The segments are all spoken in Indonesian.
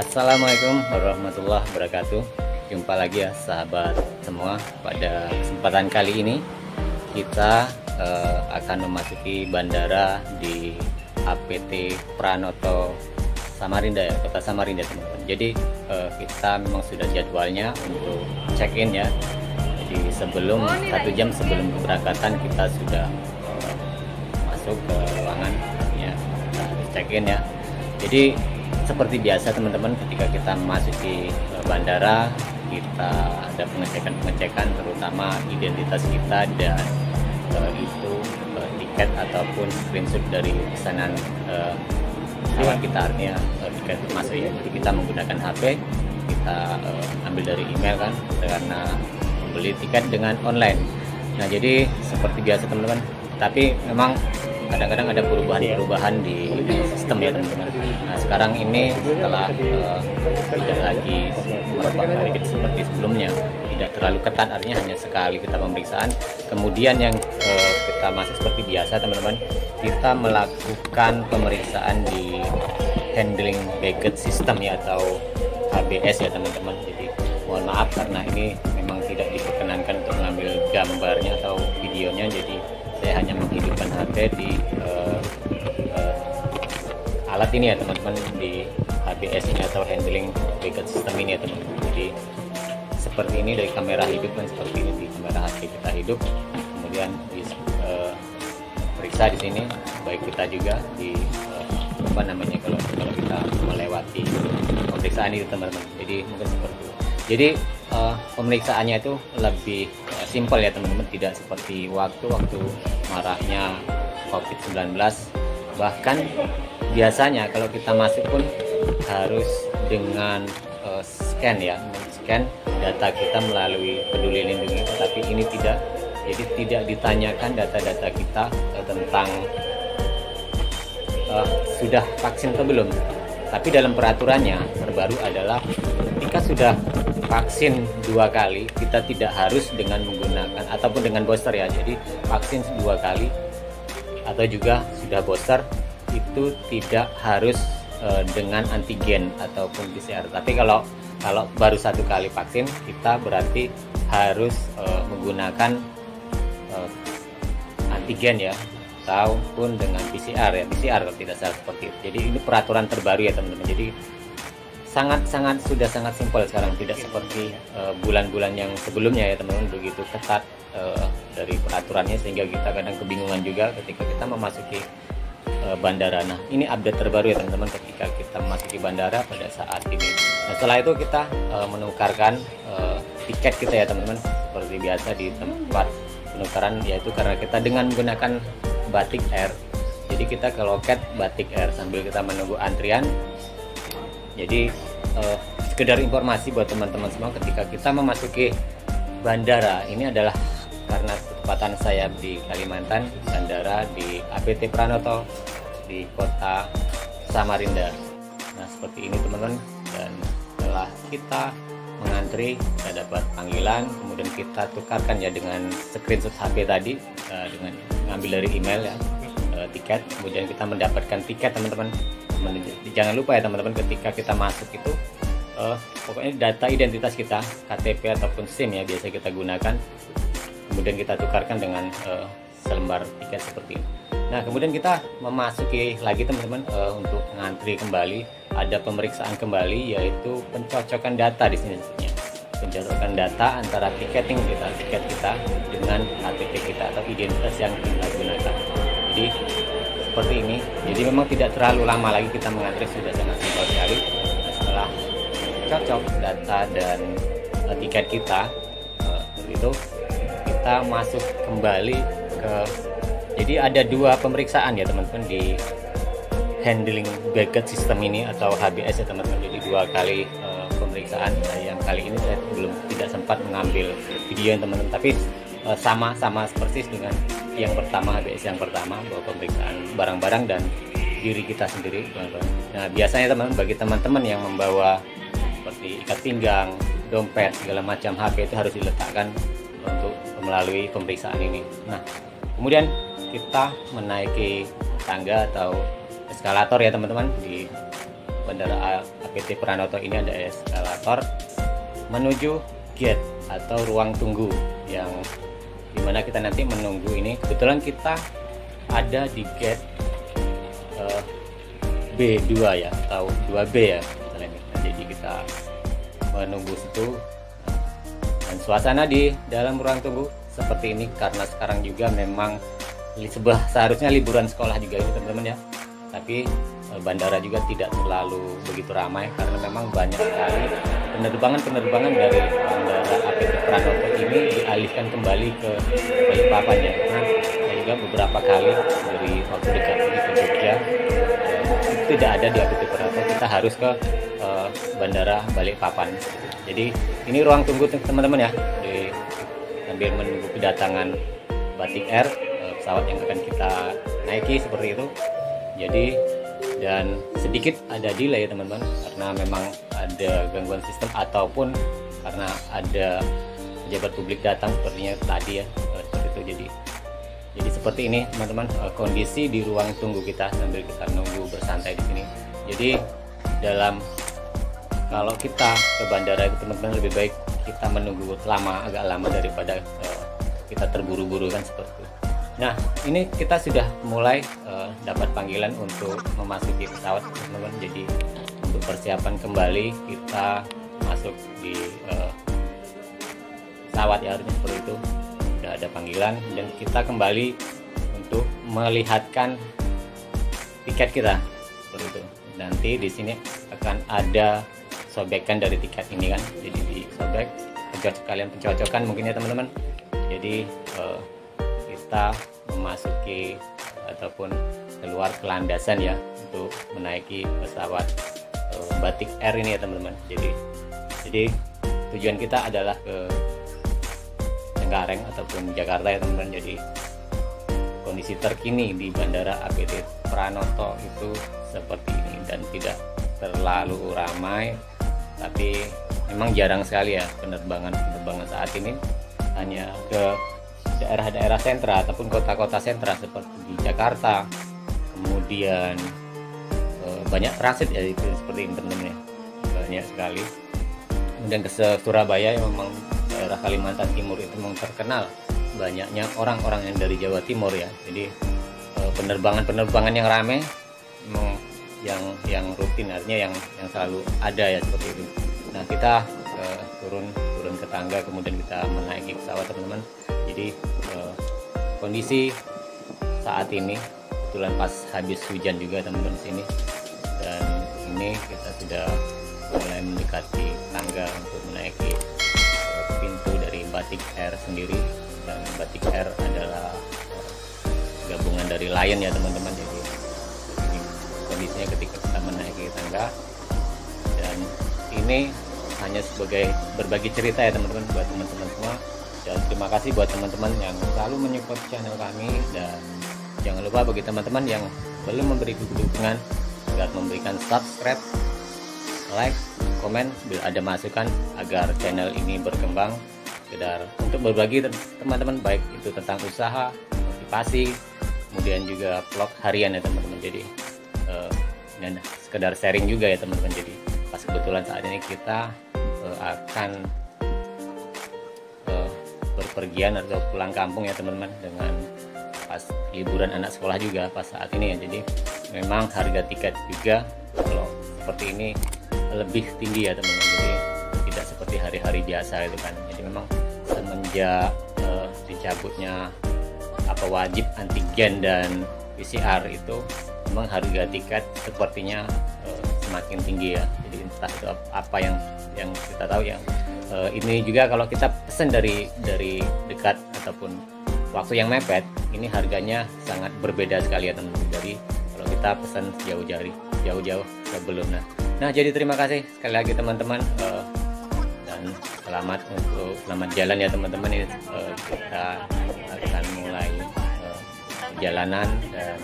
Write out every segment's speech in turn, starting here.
Assalamualaikum warahmatullahi wabarakatuh. Jumpa lagi ya sahabat semua. Pada kesempatan kali ini kita akan memasuki bandara di APT Pranoto Samarinda ya, Kota Samarinda teman-teman. Jadi kita memang sudah jadwalnya untuk check-in ya. Jadi sebelum 1 jam sebelum keberangkatan kita sudah masuk ke ruangan ya, kita harus check-in ya. Jadi seperti biasa teman-teman, ketika kita memasuki bandara kita ada pengecekan terutama identitas kita dan itu tiket ataupun screenshot dari pesanan pesawat kita, artinya tiket masuk ya. Jadi kita menggunakan HP, kita ambil dari email kan, karena beli tiket dengan online. Nah jadi seperti biasa teman-teman, tapi memang kadang-kadang ada perubahan di sistem ya teman-teman. Nah sekarang ini setelah tidak lagi merupakan tiket seperti sebelumnya, tidak terlalu ketat, artinya hanya sekali kita pemeriksaan. Kemudian yang kita masuk seperti biasa teman-teman, kita melakukan pemeriksaan di handling baggage system ya, atau HBS ya teman-teman. Jadi mohon maaf karena ini memang tidak diperkenankan untuk mengambil gambarnya atau videonya, jadi saya hanya menghidupkan HP di alat ini ya teman-teman, di HBS ini atau handling baggage system ini ya teman-teman. Jadi seperti ini dari kamera hidup kan, seperti ini di kamera HP kita hidup, kemudian periksa di sini, baik kita juga di apa namanya, kalau kita melewati pemeriksaan itu teman-teman. Jadi mungkin seperti itu. Jadi pemeriksaannya itu lebih simpel ya teman-teman, tidak seperti waktu maraknya COVID-19. Bahkan biasanya kalau kita masuk pun harus dengan scan ya, scan data kita melalui Peduli Lindungi, tapi ini tidak. Jadi tidak ditanyakan data-data kita tentang sudah vaksin atau belum. Tapi dalam peraturannya terbaru adalah ketika sudah vaksin 2 kali, kita tidak harus dengan menggunakan ataupun dengan booster ya. Jadi vaksin 2 kali atau juga sudah booster itu tidak harus dengan antigen ataupun PCR. Tapi kalau baru 1 kali vaksin, kita berarti harus menggunakan antigen ya, ataupun dengan PCR ya, PCR kalau tidak salah seperti itu. Jadi ini peraturan terbaru ya teman-teman. Jadi sudah sangat simpel sekarang, tidak seperti bulan-bulan yang sebelumnya ya teman-teman, begitu ketat dari peraturannya sehingga kita kadang kebingungan juga ketika kita memasuki bandara. Nah ini update terbaru ya teman-teman, ketika kita memasuki bandara pada saat ini. Nah setelah itu kita menukarkan tiket kita ya teman-teman, seperti biasa di tempat penukaran, yaitu karena kita dengan menggunakan Batik Air, jadi kita ke loket Batik Air sambil kita menunggu antrian. Jadi sekedar informasi buat teman-teman semua, ketika kita memasuki bandara ini adalah karena ketepatan saya di Kalimantan, bandara di APT Pranoto di Kota Samarinda. Nah seperti ini teman-teman, dan setelah kita mengantri kita dapat panggilan, kemudian kita tukarkan ya dengan screenshot HP tadi, dengan ngambil dari email ya tiket, kemudian kita mendapatkan tiket teman-teman. Jangan lupa ya teman-teman, ketika kita masuk itu pokoknya data identitas kita, KTP ataupun SIM ya biasa kita gunakan, kemudian kita tukarkan dengan selembar tiket seperti ini. Nah kemudian kita memasuki lagi teman-teman untuk mengantri kembali, ada pemeriksaan kembali, yaitu pencocokan data di sini sebetulnya. Pencocokan data antara tiket kita dengan KTP kita atau identitas yang kita gunakan. Jadi seperti ini. Jadi memang tidak terlalu lama lagi kita mengantri, sudah sangat simpel sekali. Nah, setelah cocok data dan tiket kita, itu kita masuk kembali ke. Jadi ada 2 pemeriksaan ya teman-teman di handling baggage system ini atau HBS ya teman-teman. Jadi 2 kali pemeriksaan. Nah, yang kali ini saya tidak sempat mengambil video teman-teman, tapi sama persis dengan yang pertama, HBS yang pertama, bahwa pemeriksaan barang-barang dan diri kita sendiri teman-teman. Nah biasanya teman-teman, bagi teman-teman yang membawa seperti ikat pinggang, dompet, segala macam HP itu harus diletakkan untuk melalui pemeriksaan ini. Nah kemudian kita menaiki tangga atau eskalator ya teman-teman di Bandara APT Pranoto ini ada eskalator menuju gate atau ruang tunggu, yang dimana kita nanti menunggu ini. Kebetulan kita ada di gate B2 ya, atau 2B ya. Jadi kita menunggu situ, dan suasana di dalam ruang tunggu seperti ini karena sekarang juga memang seharusnya liburan sekolah juga ini teman-teman ya, tapi bandara juga tidak terlalu begitu ramai karena memang banyak sekali penerbangan dari Bandara APT Pranoto ini dialihkan kembali ke Balikpapan ya. Karena saya juga beberapa kali dari waktu dekat ini ke Jogja itu tidak ada di APT Pranoto, kita harus ke Bandara Balikpapan. Jadi ini ruang tunggu teman-teman ya, sambil menunggu kedatangan Batik Air, pesawat yang akan kita naiki seperti itu. Jadi dan sedikit ada delay teman-teman karena memang ada gangguan sistem ataupun karena ada pejabat publik datang sepertinya tadi ya, seperti itu. Jadi seperti ini teman-teman kondisi di ruang tunggu kita sambil kita nunggu bersantai di sini. Jadi kalau kita ke bandara itu teman-teman lebih baik kita menunggu agak lama daripada kita terburu-buru kan seperti itu. Nah, ini kita sudah mulai dapat panggilan untuk memasuki pesawat teman-teman. Jadi untuk persiapan kembali kita masuk di pesawat ya, harusnya seperti itu. Sudah ada panggilan dan kita kembali untuk melihatkan tiket kita seperti itu. Nanti di sini akan ada sobekan dari tiket ini kan, jadi disobek, kalian pencocokan mungkin ya teman-teman. Jadi kita memasuki ataupun keluar ke landasan ya untuk menaiki pesawat Batik Air ini ya teman-teman. Jadi tujuan kita adalah ke Cengkareng ataupun Jakarta ya teman-teman. Jadi kondisi terkini di Bandara APT Pranoto itu seperti ini dan tidak terlalu ramai, tapi memang jarang sekali ya penerbangan saat ini, hanya ke daerah-daerah sentra ataupun kota-kota sentra seperti di Jakarta. Kemudian banyak transit ya, itu seperti ini teman-teman ya, banyak sekali. Kemudian ke Surabaya yang memang daerah Kalimantan Timur itu memang terkenal banyaknya orang-orang yang dari Jawa Timur ya. Jadi penerbangan yang ramai yang rutin, artinya yang selalu ada ya seperti itu. Nah, kita turun ke tangga, kemudian kita menaiki pesawat teman-teman. Jadi kondisi saat ini kebetulan pas habis hujan juga teman-teman sini, dan ini kita sudah mulai mendekati tangga untuk menaiki pintu dari Batik Air sendiri. Dan Batik Air adalah gabungan dari Lion ya teman-teman. Jadi ini kondisinya ketika kita menaiki tangga, dan ini hanya sebagai berbagi cerita ya teman-teman buat teman-teman semua. Dan terima kasih buat teman-teman yang selalu menyupport channel kami, dan jangan lupa bagi teman-teman yang belum memberi dukungan agar memberikan subscribe, like, komen bila ada masukan agar channel ini berkembang, sekedar untuk berbagi teman-teman, baik itu tentang usaha, motivasi, kemudian juga vlog harian ya teman-teman. Jadi dan sekedar sharing juga ya teman-teman. Jadi pas kebetulan saat ini kita akan berpergian atau pulang kampung ya teman-teman, dengan pas liburan anak sekolah juga pas saat ini ya. Jadi memang harga tiket juga kalau seperti ini lebih tinggi ya teman-teman. Jadi tidak seperti hari-hari biasa itu kan. Jadi memang semenjak dicabutnya wajib antigen dan PCR itu, memang harga tiket sepertinya semakin tinggi ya. Jadi entah itu apa yang kita tahu ya. Ini juga kalau kita pesan dari dekat ataupun waktu yang mepet, ini harganya sangat berbeda sekali ya teman-teman. Jadi kalau kita pesan jauh-jauh sebelumnya. Nah, jadi terima kasih sekali lagi teman-teman, dan selamat jalan ya teman-teman. Ini kita akan mulai perjalanan, dan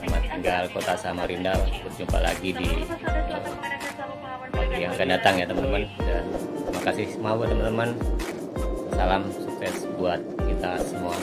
selamat tinggal Kota Samarinda. Berjumpa lagi di waktu yang akan datang ya teman-teman. Dan terima kasih semua buat teman-teman. Salam sukses buat kita semua.